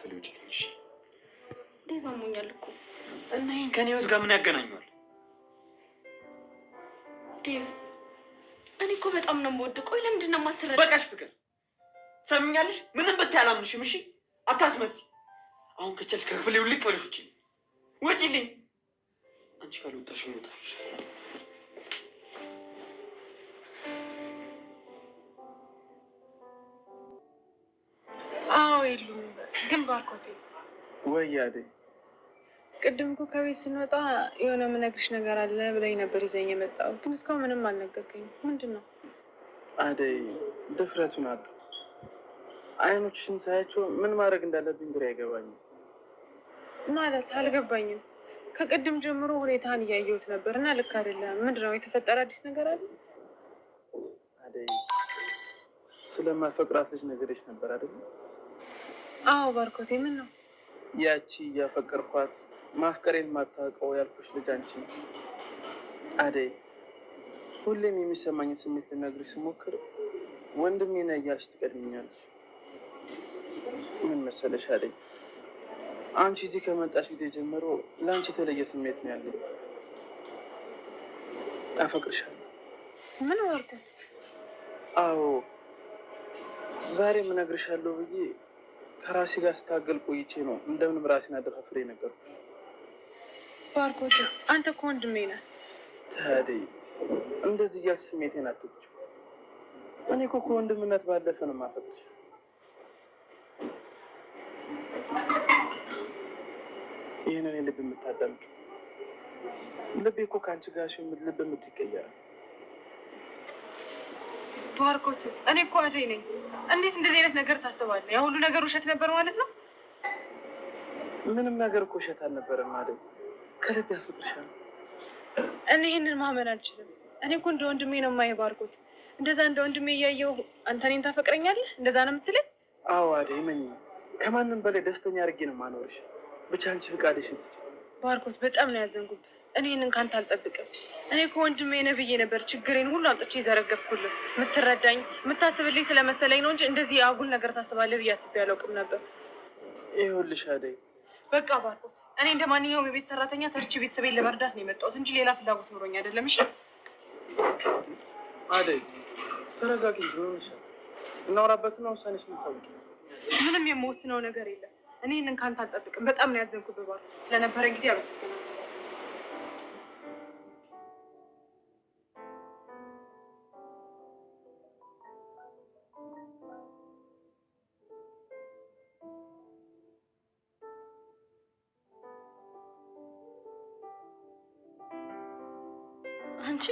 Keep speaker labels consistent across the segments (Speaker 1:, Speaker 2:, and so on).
Speaker 1: ክፍል ውጭ ልኝ። እሺ
Speaker 2: ዴቭ አሞኛል እኮ
Speaker 1: እና ይሄን ከኔ ህይወት ጋር ምን ያገናኘዋል?
Speaker 2: ዴቭ እኔ እኮ በጣም ነው የምወድህ። ቆይ ለምንድን ነው የማትረዳ?
Speaker 1: በቃሽ ፍቅር፣ ትሰሚኛለሽ? ምንም ብታይ አላምንሽም። እሺ አታስመስይ። አሁን ከቻልሽ ከክፍሌ ውልቅ በልሽ ውጪ፣ ውጪልኝ። አንቺ ካልወጣሽ ይወጣሽ።
Speaker 3: አዎ የሉም ግን ባርኮቴ
Speaker 4: ወይ አደይ፣
Speaker 3: ቅድም እኮ ከቤት ስንወጣ የሆነ የምነግርሽ ነገር አለ ብለኝ ነበር ይዘኝ የመጣው፣ ግን እስካሁን ምንም አልነገርከኝም። ምንድን ነው?
Speaker 4: አደይ ድፍረቱን አጣ። አይኖችሽን ሳያቸው ምን ማድረግ እንዳለብኝ ግራ አይገባኝም።
Speaker 3: ማለት አልገባኝም። ከቅድም ጀምሮ ሁኔታን እያየሁት ነበር እና ልክ አይደለም። ምንድን ነው የተፈጠረ? አዲስ ነገር አለ?
Speaker 4: አደይ ስለማፈቅራት ልጅ ነገርሽ ነበር አይደል?
Speaker 3: አዎ ባርኮቴ፣ ምን ነው?
Speaker 4: ያቺ እያፈቀርኳት ማፍቀሬን ማታውቀው ያልኩሽ ልጅ አንቺ ነሽ አደይ። ሁሌም የሚሰማኝ ስሜት ልነግርሽ ስሞክር ወንድሜ ነህ እያልሽ ትቀድሚኛለሽ። ምን መሰለሽ አደይ፣ አንቺ እዚህ ከመጣሽ ጊዜ ጀምሮ ለአንቺ የተለየ ስሜት ነው ያለኝ። አፈቅርሻለሁ።
Speaker 3: ምን ባርኮት?
Speaker 4: አዎ ዛሬ እነግርሻለሁ ብዬ ከራሴ ጋር ስታገል ቆይቼ ነው እንደምንም ራሴን አደፋፍሬ ነገርኩሽ።
Speaker 3: ባርኮት አንተ እኮ ወንድሜ ነህ።
Speaker 4: ታዲያ እንደዚህ እያልሽ ስሜቴን አትግጭ። እኔ እኮ ከወንድምነት ባለፈ ነው የማፈቅርሽ። ይህንን ልብ የምታዳምጪው ልቤ እኮ ከአንቺ ጋር ሲሆን ልብ ምት ይቀየራል።
Speaker 3: ባርኮት እኔ እኮ አደይ ነኝ። እንዴት እንደዚህ አይነት ነገር ታስባለህ? ያ ሁሉ ነገር ውሸት ነበር ማለት ነው?
Speaker 4: ምንም ነገር እኮ ውሸት አልነበረም አደይ። ከልብ ያፈቅርሻለሁ።
Speaker 3: እኔ ይህንን ማመን አልችልም። እኔ እኮ እንደ ወንድሜ ነው የማየው ባርኮት። እንደዛ እንደ ወንድሜ እያየሁ አንተ እኔን ታፈቅረኛለህ? እንደዛ ነው የምትለኝ?
Speaker 4: አዎ አደይ፣ መኝ ከማንም በላይ ደስተኛ አድርጌ ነው የማኖርሽ። ብቻ አንቺ ፍቃድሽን ስጪ።
Speaker 3: ባርኮት በጣም ነው ያዘንኩት። እኔ ይህንን ካንተ አልጠብቅም። እኔ እኮ ወንድሜ ነህ ብዬ ነበር ችግሬን ሁሉ አምጥቼ የዘረገፍኩልህ። የምትረዳኝ የምታስብልኝ ስለመሰለኝ ነው እንጂ እንደዚህ አጉል ነገር ታስባለህ ብዬ አስቤ አላውቅም ነበር።
Speaker 4: ይኸውልሽ አደይ፣
Speaker 3: በቃ ባርኮት፣ እኔ እንደ ማንኛውም የቤት ሰራተኛ ሰርቼ ቤተሰቤን ለመርዳት ነው የመጣሁት እንጂ ሌላ ፍላጎት ኖሮኝ አይደለም። እሺ
Speaker 4: አደይ ተረጋጊ። ሆነሻል። እናወራበትና ውሳኔሽን አሳውቂ።
Speaker 3: ምንም የምወስነው ነገር የለም። እኔ ይህንን ካንተ አልጠብቅም። በጣም ነው ያዘንኩብህ ባርኮት። ስለነበረን ጊዜ አመሰግናለሁ።
Speaker 2: አንቺ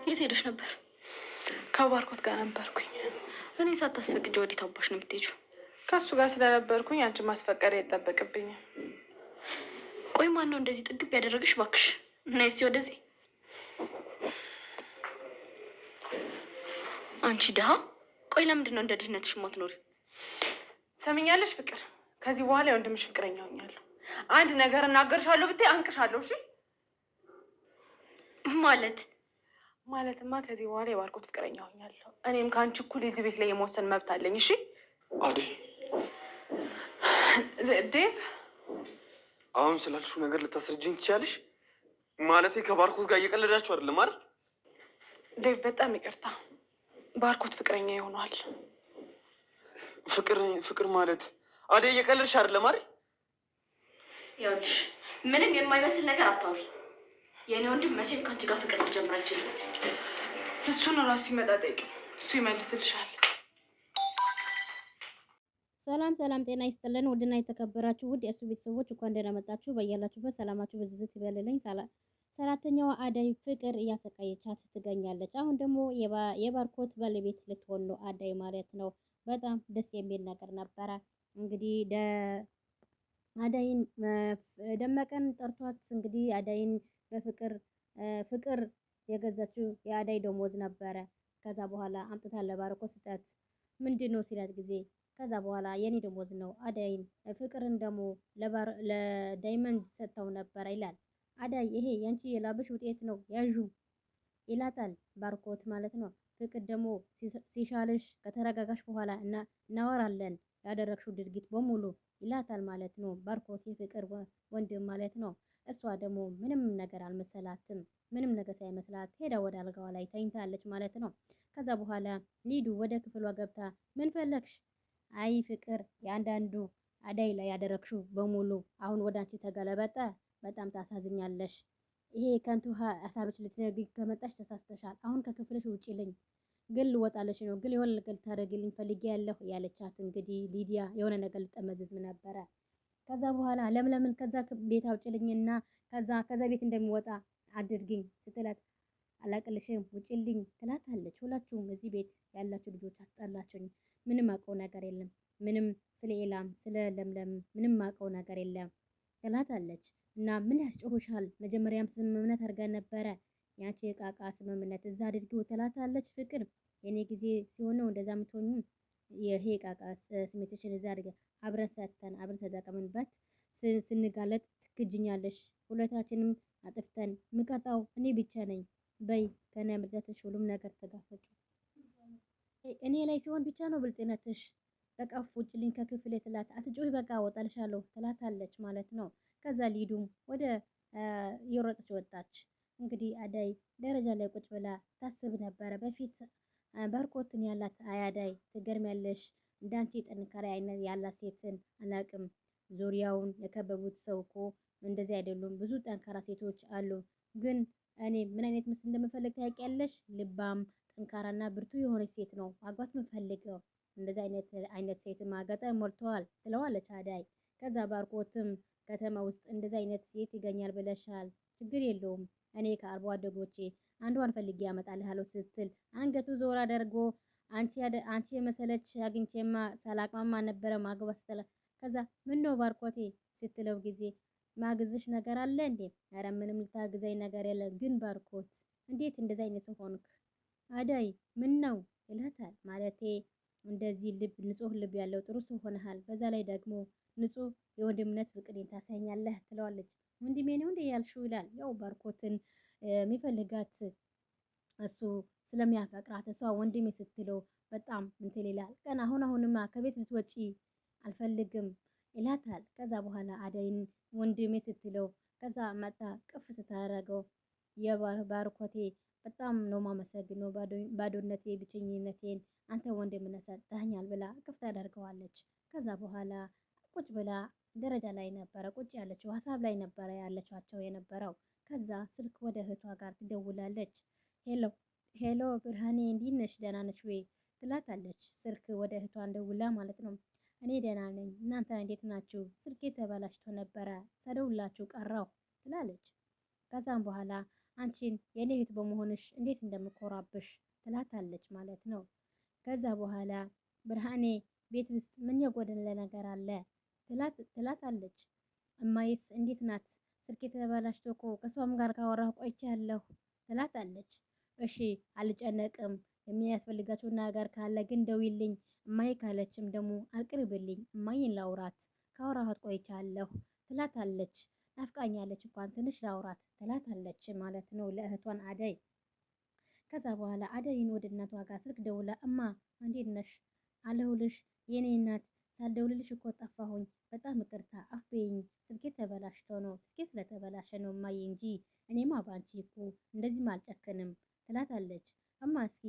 Speaker 2: የት ሄደሽ ነበር?
Speaker 3: ከባርኮት ጋር ነበርኩኝ።
Speaker 2: እኔ ሳታስፈቅጂ ወዴት አባሽ ነው የምትሄጂው?
Speaker 3: ከእሱ ጋር ስለነበርኩኝ አንቺ ማስፈቀድ አይጠበቅብኝም።
Speaker 2: ቆይ ማን ነው እንደዚህ ጥግብ ያደረገሽ? እባክሽ ነይ እስኪ ወደዚህ። አንቺ ድሃ፣ ቆይ ለምንድን ነው እንደ ድህነትሽ የማትኖሪ?
Speaker 3: ሰሚኛለሽ ፍቅር፣ ከዚህ በኋላ የወንድምሽ ፍቅረኛ ሆኛለሁ። አንድ ነገር እናገርሻለሁ ብታይ አንቅሻለሁ። እሺ ማለትማ ከዚህ በኋላ የባርኮት ፍቅረኛ ሆኛለሁ። እኔም ከአንቺ እኩል የዚህ ቤት ላይ የመወሰን መብት አለኝ። እሺ
Speaker 1: አደይ፣
Speaker 3: ዴቭ፣
Speaker 1: አሁን ስላልሽው ነገር ልታስረጅኝ ትችያለሽ? ማለቴ ከባርኮት ጋር እየቀለዳችሁ አይደለም አይደል?
Speaker 3: ዴቭ በጣም ይቅርታ፣ ባርኮት ፍቅረኛ ይሆናል።
Speaker 1: ፍቅር ማለት አደይ፣ እየቀለድሽ አይደለም አይደል?
Speaker 2: ይኸውልሽ ምንም የማይመስል ነገር አታውሪ። የእኔ ወንድም መቼም ከአንቺ ጋር ፍቅር ሊጀምር አይችልም።
Speaker 3: እሱን እራሱ ሲመጣ ጠይቂው፣ እሱ ይመልስልሻል።
Speaker 5: ሰላም ሰላም፣ ጤና ይስጥልን ውድና የተከበራችሁ ውድ የእሱ ቤተሰቦች እንኳን ደህና መጣችሁ። በያላችሁበት ሰላማችሁ በዝዝት ይበልልኝ። ሰራተኛዋ አደይ ፍቅር እያሰቃየቻት ትገኛለች። አሁን ደግሞ የባርኮት ባለቤት ልትሆን ነው አደይ ማለት ነው። በጣም ደስ የሚል ነገር ነበረ። እንግዲህ አደይን ደመቀን ጠርቷት እንግዲህ አደይን ፍቅር የገዛችው የአደይ ደሞዝ ነበረ። ከዛ በኋላ አምጥታ ለባርኮት ስጠት ምንድን ነው ሲላት ጊዜ ከዛ በኋላ የኔ ደሞዝ ነው አደይን ፍቅርን ደግሞ ለዳይመንድ ሰጥተው ነበረ ይላል። አደይ ይሄ ያንቺ የላብሽ ውጤት ነው ያዡ ይላታል ባርኮት ማለት ነው። ፍቅር ደግሞ ሲሻልሽ ከተረጋጋሽ በኋላ እናወራለን ያደረግሽው ድርጊት በሙሉ ይላታል ማለት ነው። ባርኮት የፍቅር ወንድም ማለት ነው። እሷ ደግሞ ምንም ነገር አልመሰላትም። ምንም ነገር ሳይመስላት ሄዳ ወደ አልጋዋ ላይ ተኝታለች ማለት ነው። ከዛ በኋላ ሊዱ ወደ ክፍሏ ገብታ ምን ፈለግሽ? አይ ፍቅር የአንዳንዱ አዳይ ላይ ያደረግሽው በሙሉ አሁን ወደ አንቺ ተገለበጠ። በጣም ታሳዝኛለሽ። ይሄ ከንቱ ሀሳብሽ ልትነግሪኝ ከመጣሽ ተሳስተሻል። አሁን ከክፍልሽ ውጪልኝ፣ ግን ልወጣለሽ ነው፣ ግን የሆነ ነገር ልታደርግልኝ ፈልጌያለሁ ያለቻት እንግዲህ ሊዲያ የሆነ ነገር ልጠመዝዝ ነበረ። ከዛ በኋላ ለምለምን ከዛ ቤት አውጪልኝና ከዛ ቤት እንደሚወጣ አድርግኝ ስትላት አላቅልሽም ውጪልኝ ትላታለች። ሁላችሁም እዚህ ቤት ያላችሁ ልጆች አስጠላችሁኝ። ምንም አውቀው ነገር የለም። ምንም ስለ ኤላም ስለ ለምለም ምንም አውቀው ነገር የለም ትላታለች። እና ምን ያስጮሁሻል? መጀመሪያም ስምምነት አድርገን ነበረ። ያቺ የቃቃ ስምምነት እዛ አድርጊው ትላታለች። ፍቅር የኔ ጊዜ ሲሆን ነው እንደዛ የምትሆኙ። ይሄ ቃቃ ስሜትሽን እዛ አድርገን አብረን ሰተን አብረን ተጠቀምንበት። ስንጋለጥ ትክጅኛለሽ። ሁለታችንም አጥፍተን ምቀጣው እኔ ብቻ ነኝ። በይ ከነ ምርጫትሽ ሁሉም ነገር ተጋፈጡ። እኔ ላይ ሲሆን ብቻ ነው ብልጥነትሽ። በቃ ውጭልኝ ከክፍሌ ስላት አትጮይ በቃ ወጣልሻለሁ ትላታለች ማለት ነው። ከዛ ሊዱም ወደ የሮጠች ወጣች። እንግዲህ አዳይ ደረጃ ላይ ቁጭ ብላ ታስብ ነበረ። በፊት ባርኮትን ያላት አያዳይ ትገርሚያለሽ፣ እንዳንቺ ጥንካሬ አይነት ያላት ሴትን አላቅም። ዙሪያውን የከበቡት ሰው እኮ እንደዚህ አይደሉም። ብዙ ጠንካራ ሴቶች አሉ። ግን እኔ ምን አይነት ምስል እንደምፈልግ ታውቂያለሽ? ልባም ጠንካራና ብርቱ የሆነች ሴት ነው ማግባት የምፈልገው። እንደዚህ አይነት ሴት ማገጠር ሞልተዋል ትለዋለች አዳይ። ከዛ ባርኮትም ከተማ ውስጥ እንደዚህ አይነት ሴት ይገኛል ብለሻል፣ ችግር የለውም እኔ ከአርባ አደጎቼ አንዷን ፈልጌ ያመጣልሃለሁ ስትል አንገቱ ዞር አድርጎ አንቺ የመሰለች አግኝቼማ ሳላቅማማ ነበረ ማግባት ስትላ ከዛ ምን ነው ባርኮቴ ስትለው ጊዜ ማግዝሽ ነገር አለ እንዴ? ኧረ ምንም ልታግዘኝ ነገር የለም። ግን ባርኮት እንዴት እንደዚህ አይነት ሰው ሆንክ? አዳይ ምን ነው ይላታል። ማለቴ እንደዚህ ንጹህ ልብ ያለው ጥሩ ሰው ሆነሃል። በዛ ላይ ደግሞ ንጹህ የወንድምነት ፍቅርን ታሳኛለህ ትለዋለች። ወንድሜ ነው እንዴ ያልሽው ይላል። ያው ባርኮትን የሚፈልጋት እሱ ስለሚያፈቅራት እሷ ወንድሜ ስትለው በጣም እንትን ይላል። ቀን አሁንማ ከቤት ልትወጪ አልፈልግም ይላታል። ከዛ በኋላ አዳይን ወንድሜ ስትለው ከዛ መጣ ቅፍ ስታረገው የባርኮቴ በጣም ነው ማመሰግነው ባዶነቴ ብቸኝነቴን አንተ ወንድምነት ሰጥተኸኛል ብላ ቅፍ ታደርገዋለች። ከዛ በኋላ ቁጭ ብላ ደረጃ ላይ ነበረ ቁጭ ያለችው፣ ሀሳብ ላይ ነበረ ያለቻቸው የነበረው። ከዛ ስልክ ወደ እህቷ ጋር ትደውላለች። ሄሎ ብርሃኔ እንዴት ነሽ? ደህና ነሽ ወይ ትላታለች። ስልክ ወደ እህቷ እንደውላ ማለት ነው። እኔ ደህና ነኝ፣ እናንተ እንዴት ናችሁ? ስልኬ ተበላሽቶ ነበረ ሳደውላችሁ ቀረው ትላለች። ከዛም በኋላ አንቺን የኔ እህት በመሆንሽ እንዴት እንደምኮራብሽ ትላታለች ማለት ነው። ከዛ በኋላ ብርሃኔ ቤት ውስጥ ምን የጎደለ ነገር አለ ትላታለች። እማዬስ እንዴት ናት? ስልኬ ተበላሽቶ እኮ ከሷም ጋር ካወራሁ ቆይቻለሁ ትላታለች። እሺ አልጨነቅም፣ የሚያስፈልጋቸው ነገር ካለ ግን ደውይልኝ፣ እማዬ ካለችም ደግሞ አቅርብልኝ፣ እማዬን ላውራት፣ ካወራኋት ቆይቻለሁ ትላታለች። ናፍቃኛለች እንኳን ትንሽ ላውራት ትላታለች ማለት ነው ለእህቷን አደይ። ከዛ በኋላ አደይን ወደ እናቷ ጋር ስልክ ደውላ እማ እንዴት ነሽ? አለሁልሽ የኔ እናት፣ ሳልደውልልሽ እኮ ጠፋሁኝ፣ በጣም ይቅርታ አፍቤኝ፣ ስልኬ ተበላሽቶ ነው፣ ስልኬ ስለተበላሸ ነው እማዬ እንጂ እኔማ ባንቺ እኮ እንደዚህም አልጨክንም ትላታለች። እማ እስኪ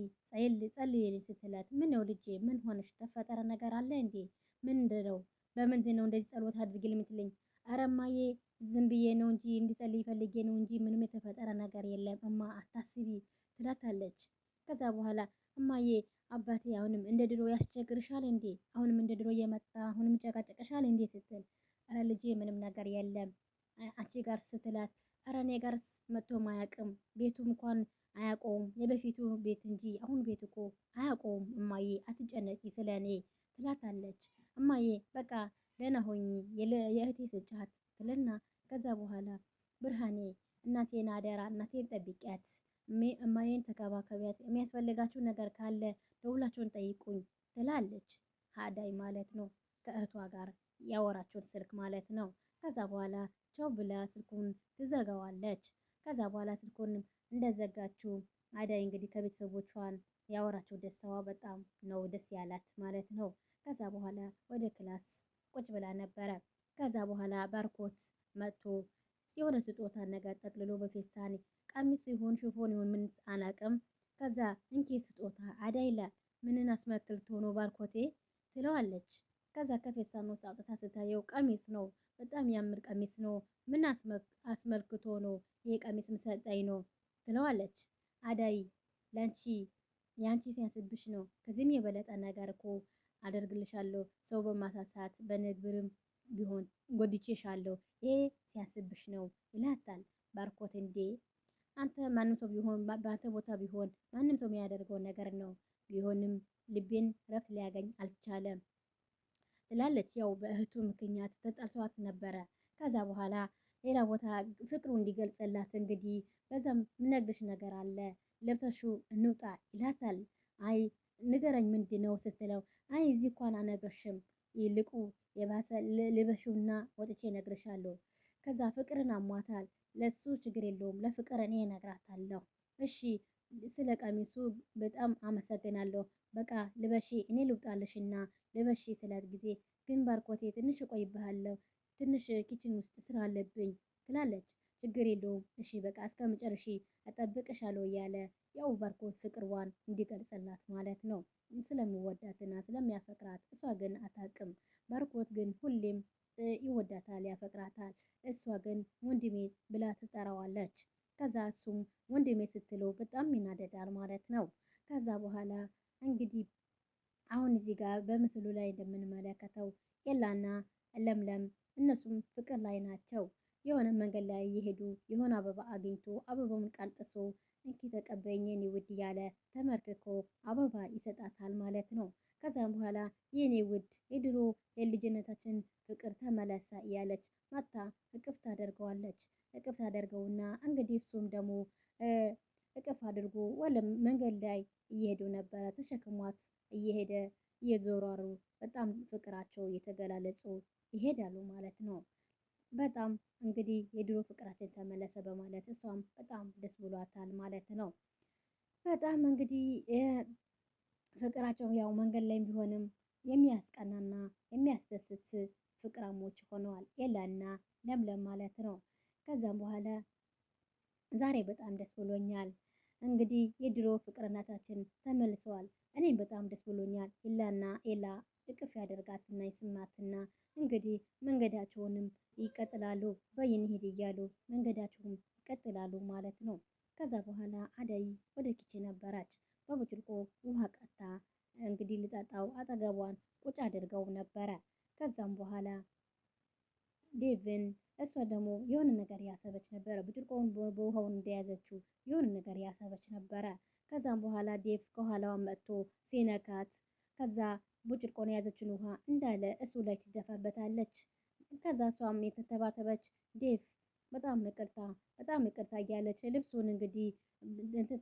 Speaker 5: ጸልይልኝ ስትላት ምን ነው ልጄ ምን ሆነሽ? ተፈጠረ ነገር አለ እንዴ? ምንድነው? በምንድን ነው እንደዚህ ጸሎት አድርጊልኝ የምትለኝ? ኧረ እማዬ ዝም ብዬ ነው እንጂ እንዲጸልይ ፈልጌ ነው እንጂ ምንም የተፈጠረ ነገር የለም እማ አታስቢ ትላታለች። ከዛ በኋላ እማዬ አባቴ አሁንም እንደ ድሮ ያስቸግርሻል እንዴ? አሁንም እንደ ድሮ እየመጣ አሁንም ጨቃጨቅሻል እንዴ ስትል ኧረ ልጄ ምንም ነገር የለም አንቺ ጋር ስትላት ኧረ እኔ ጋርስ መጥቶም አያውቅም፣ ቤቱ እንኳን አያውቀውም፣ የበፊቱ ቤት እንጂ አሁን ቤት እኮ አያውቀውም እማዬ አትጨነቂ ስለኔ ትላታለች። እማዬ በቃ ደህና ሆኚ የእህቴ ስጫት ትልና ከዛ በኋላ ብርሃኔ እናቴን አደራ እናቴን ጠብቂያት፣ እማዬን ተከባከቢያት፣ የሚያስፈልጋችሁ ነገር ካለ ደውላችሁን ጠይቁኝ ትላለች። አዳይ ማለት ነው ከእህቷ ጋር ያወራችውን ስልክ ማለት ነው። ከዛ በኋላ ቻው ብላ ስልኩን ትዘጋዋለች። ከዛ በኋላ ስልኩን እንደዘጋችው አዳይ እንግዲህ ከቤተሰቦቿን ያወራችው ደስታዋ በጣም ነው ደስ ያላት ማለት ነው። ከዛ በኋላ ወደ ክላስ ቁጭ ብላ ነበረ። ከዛ በኋላ ባርኮት መጥቶ የሆነ ስጦታ ነገር ጠቅልሎ በፌስታን ቀሚስ ይሁን ሽፎን ይሁን ምን አላቅም። ከዛ እንኪ ስጦታ አዳይላ ምንን አስመልክቶ ነው ባርኮቴ ትለዋለች። ከዛ ከፌስታን ውስጥ አውጥታ ስታየው ቀሚስ ነው፣ በጣም ያምር ቀሚስ ነው። ምን አስመልክቶ ነው ይሄ ቀሚስ ምሰጠኝ ነው ትለዋለች። አዳይ ለአንቺ የአንቺ ሲያስብሽ ነው። ከዚህም የበለጠ ነገር እኮ አደርግልሻለሁ። ሰው በማሳሳት በንግብርም ቢሆን ጎድቼሻለሁ። ይሄ ሲያስብሽ ነው ይላታል ባርኮት። እንዴ አንተ ማንም ሰው ቢሆን በአንተ ቦታ ቢሆን ማንም ሰው የሚያደርገው ነገር ነው። ቢሆንም ልቤን ረፍት ሊያገኝ አልቻለም ትላለች። ያው በእህቱ ምክንያት ተጣልቷት ነበረ። ከዛ በኋላ ሌላ ቦታ ፍቅሩ እንዲገልጽላት እንግዲህ በዛም ምነግርሽ ነገር አለ ለብሰሽው እንውጣ ይላታል። አይ ንገረኝ ምንድነው ስትለው አይ እዚህ እንኳን አነግርሽም ይልቁ የባሰ ልበሽውና ወጥቼ እነግርሻለሁ። ከዛ ፍቅርን አሟታል። ለሱ ችግር የለውም ለፍቅር እኔ እነግራታለሁ። እሺ ስለ ቀሚሱ በጣም አመሰግናለሁ። በቃ ልበሺ እኔ ልውጣልሽና ልበሺ ስላት ጊዜ ግን ባርኮቴ ትንሽ እቆይብሃለሁ ትንሽ ኪችን ውስጥ ስራ አለብኝ ትላለች። ችግር የለውም እሺ በቃ እስከምጨርሺ እጠብቅሻለሁ እያለ ያው ባርኮት ፍቅርዋን እንዲገልጽላት ማለት ነው። ስለሚወዳትና ስለሚያፈቅራት እሷ ግን አታውቅም። ባርኮት ግን ሁሌም ይወዳታል፣ ያፈቅራታል። እሷ ግን ወንድሜ ብላ ትጠራዋለች። ከዛ እሱም ወንድሜ ስትለው በጣም ይናደዳል ማለት ነው። ከዛ በኋላ እንግዲህ አሁን እዚህ ጋር በምስሉ ላይ እንደምንመለከተው ኤላና ለምለም እነሱም ፍቅር ላይ ናቸው። የሆነ መንገድ ላይ እየሄዱ የሆነ አበባ አግኝቶ አበባውን ቀንጥሶ እንኪ ተቀበይኝ የኔ ውድ እያለ ተመርክኮ አበባ ይሰጣታል ማለት ነው። ከዛም በኋላ የኔ ውድ የድሮ የልጅነታችን ፍቅር ተመለሰ እያለች ማታ እቅፍ ታደርገዋለች። እቅፍ ታደርገውና እንግዲህ እሱም ደግሞ እቅፍ አድርጎ ወለ መንገድ ላይ እየሄዱ ነበረ። ተሸክሟት እየሄደ እየዞራሩ በጣም ፍቅራቸው እየተገላለጹ ይሄዳሉ ማለት ነው። በጣም እንግዲህ የድሮ ፍቅራችን ተመለሰ በማለት እሷም በጣም ደስ ብሏታል ማለት ነው። በጣም እንግዲህ ፍቅራቸው ያው መንገድ ላይ ቢሆንም የሚያስቀናና የሚያስደስት ፍቅራሞች ሆነዋል ኤላና ለምለም ማለት ነው። ከዛም በኋላ ዛሬ በጣም ደስ ብሎኛል። እንግዲህ የድሮ ፍቅርናታችን ተመልሰዋል። እኔም በጣም ደስ ብሎኛል። ኤላ እቅፍ ያደርጋትና ይስማትና እንግዲህ መንገዳቸውንም ይቀጥላሉ። በይን ሄድ እያሉ መንገዳቸውም ይቀጥላሉ ማለት ነው። ከዛ በኋላ አደይ ወደ ኪችን ነበረች። በብርጭቆ ውሃ ቀታ እንግዲህ ልጠጣው አጠገቧን ቁጭ አድርገው ነበረ። ከዛም በኋላ ዴቭን እሷ ደግሞ የሆነ ነገር ያሰበች ነበረ። ብርጭቆውን በውሃውን እንደያዘችው የሆነ ነገር ያሰበች ነበረ። ከዛም በኋላ ዴቭ ከኋላዋ መጥቶ ሲነካት ከዛ ብርጭቆን የያዘችን ውሃ እንዳለ እሱ ላይ ትደፋበታለች። ከዛ እሷም የተተባተበች ዴቭ በጣም ይቅርታ እያለች ልብሱን እንግዲህ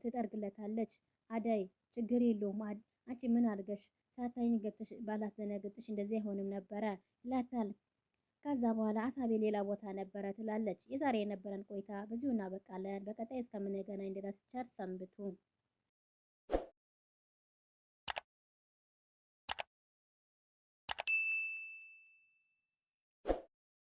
Speaker 5: ትጠርግለታለች። አደይ ችግር የለውም አንቺ ምን አድርገሽ ሳታይኝ ገብተሽ ባላስደነግጥሽ እንደዚህ አይሆንም ነበረ ይላታል። ከዛ በኋላ አሳቤ ሌላ ቦታ ነበረ ትላለች። የዛሬ የነበረን ቆይታ በዚሁ እናበቃለን። በቀጣይ እስከምንገናኝ ድረስ ቸር ሰንብቱ።